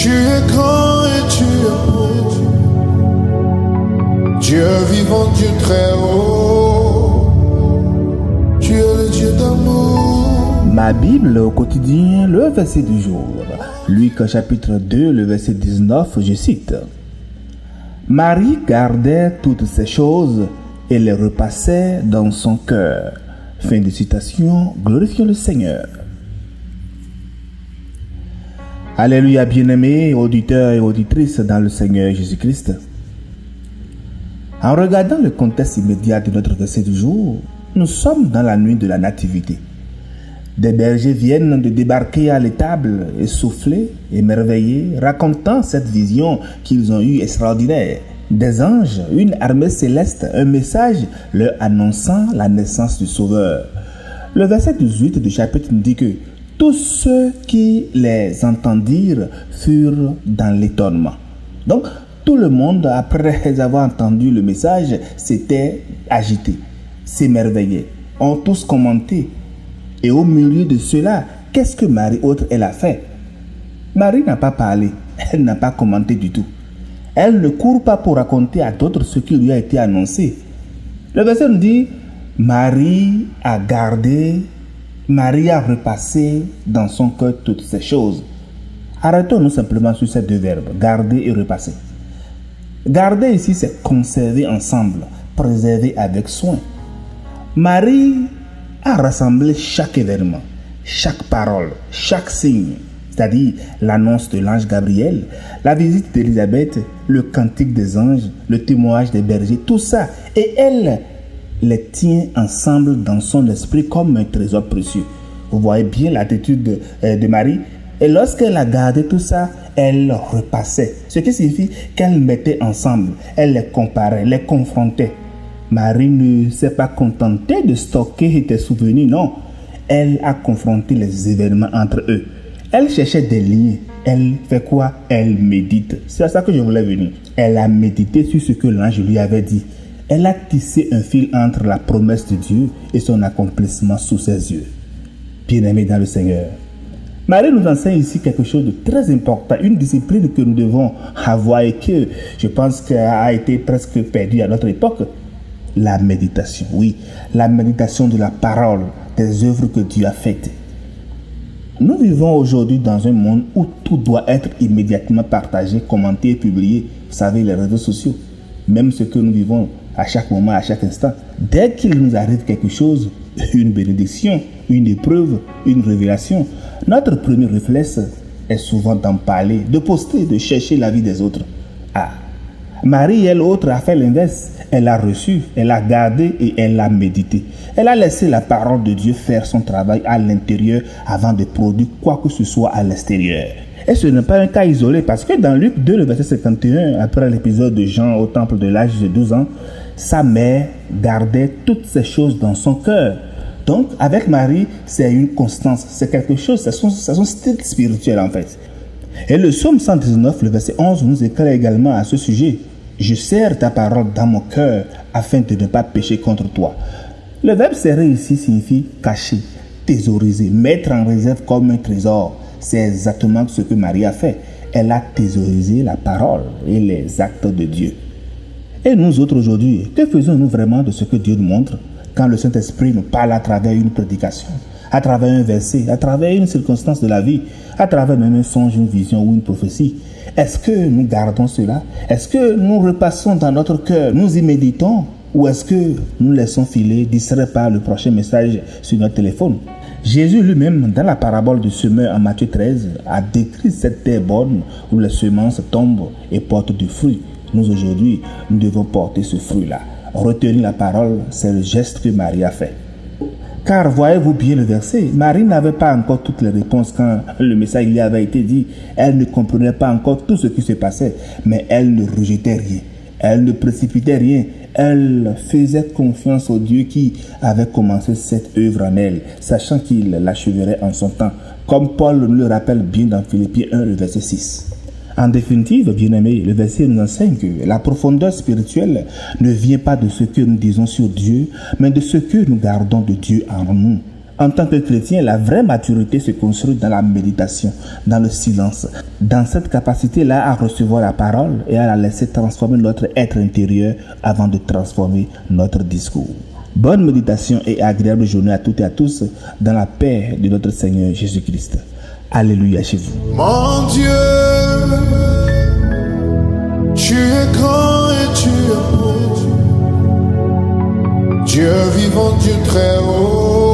Tu es grand et tu es beau, Dieu vivant, Dieu très haut, tu es le Dieu d'amour. Ma Bible au quotidien, le verset du jour. Luc chapitre 2, le verset 19, je cite. Marie gardait toutes ces choses et les repassait dans son cœur. Fin de citation, glorifions le Seigneur. Alléluia, bien-aimés, auditeurs et auditrices dans le Seigneur Jésus-Christ. En regardant le contexte immédiat de notre verset du jour, nous sommes dans la nuit de la Nativité. Des bergers viennent de débarquer à l'étable, essoufflés, émerveillés, racontant cette vision qu'ils ont eue extraordinaire. Des anges, une armée céleste, un message leur annonçant la naissance du Sauveur. Le verset 18 du chapitre nous dit que tous ceux qui les entendirent furent dans l'étonnement. Donc, tout le monde, après avoir entendu le message, s'était agité, s'émerveillait, ont tous commenté. Et au milieu de cela, qu'est-ce que Marie, autre, elle a fait? Marie n'a pas parlé, elle n'a pas commenté du tout. Elle ne court pas pour raconter à d'autres ce qui lui a été annoncé. Le verset nous dit, Marie a gardé, Marie a repassé dans son cœur toutes ces choses. Arrêtons-nous simplement sur ces deux verbes, garder et repasser. Garder ici, c'est conserver ensemble, préserver avec soin. Marie a rassemblé chaque événement, chaque parole, chaque signe, c'est-à-dire l'annonce de l'ange Gabriel, la visite d'Élisabeth, le cantique des anges, le témoignage des bergers, tout ça. Et elle les tient ensemble dans son esprit comme un trésor précieux. Vous voyez bien l'attitude de Marie. Et lorsqu'elle a gardé tout ça, elle repassait. Ce qui signifie qu'elle mettait ensemble, elle les comparait, les confrontait. Marie ne s'est pas contentée de stocker des souvenirs, non. Elle a confronté les événements entre eux. Elle cherchait des liens. Elle fait quoi? Elle médite. C'est à ça que je voulais venir. Elle a médité sur ce que l'ange lui avait dit. Elle a tissé un fil entre la promesse de Dieu et son accomplissement sous ses yeux. Bien-aimés dans le Seigneur, Marie nous enseigne ici quelque chose de très important, une discipline que nous devons avoir et que je pense qu'a été presque perdue à notre époque. La méditation, oui, la méditation de la parole, des œuvres que Dieu a faites. Nous vivons aujourd'hui dans un monde où tout doit être immédiatement partagé, commenté et publié. Vous savez, les réseaux sociaux, même ce que nous vivons à chaque moment, à chaque instant. Dès qu'il nous arrive quelque chose, une bénédiction, une épreuve, une révélation, notre premier réflexe est souvent d'en parler, de poster, de chercher l'avis des autres. Ah, Marie, elle, autre, a fait l'inverse. Elle a reçu, elle a gardé et elle a médité. Elle a laissé la parole de Dieu faire son travail à l'intérieur avant de produire quoi que ce soit à l'extérieur. Et ce n'est pas un cas isolé parce que dans Luc 2, le verset 51, après l'épisode de Jean au temple de l'âge de 12 ans, sa mère gardait toutes ces choses dans son cœur. Donc, avec Marie, c'est une constance, c'est quelque chose, c'est son style spirituel en fait. Et le psaume 119, le verset 11, nous éclaire également à ce sujet. Je serre ta parole dans mon cœur afin de ne pas pécher contre toi. Le verbe serrer ici signifie cacher, thésauriser, mettre en réserve comme un trésor. C'est exactement ce que Marie a fait. Elle a thésaurisé la parole et les actes de Dieu. Et nous autres aujourd'hui, que faisons-nous vraiment de ce que Dieu nous montre quand le Saint-Esprit nous parle à travers une prédication, à travers un verset, à travers une circonstance de la vie, à travers même un songe, une vision ou une prophétie? Est-ce que nous gardons cela? Est-ce que nous repassons dans notre cœur, nous y méditons? Ou est-ce que nous laissons filer, distraits par le prochain message sur notre téléphone? Jésus lui-même, dans la parabole du semeur en Matthieu 13, a décrit cette terre bonne où les semences tombent et portent du fruit. Nous aujourd'hui, nous devons porter ce fruit-là. Retenir la parole, c'est le geste que Marie a fait. Car voyez-vous bien le verset, Marie n'avait pas encore toutes les réponses quand le message lui avait été dit. Elle ne comprenait pas encore tout ce qui se passait, mais elle ne rejetait rien. Elle ne précipitait rien. Elle faisait confiance au Dieu qui avait commencé cette œuvre en elle, sachant qu'il l'acheverait en son temps, comme Paul nous le rappelle bien dans Philippiens 1, le verset 6. En définitive, bien-aimés, le verset nous enseigne que la profondeur spirituelle ne vient pas de ce que nous disons sur Dieu, mais de ce que nous gardons de Dieu en nous. En tant que chrétien, la vraie maturité se construit dans la méditation, dans le silence, dans cette capacité-là à recevoir la parole et à la laisser transformer notre être intérieur avant de transformer notre discours. Bonne méditation et agréable journée à toutes et à tous dans la paix de notre Seigneur Jésus-Christ. Alléluia chez vous. Mon Dieu, tu es grand et tu es beau. Dieu vivant, Dieu très haut.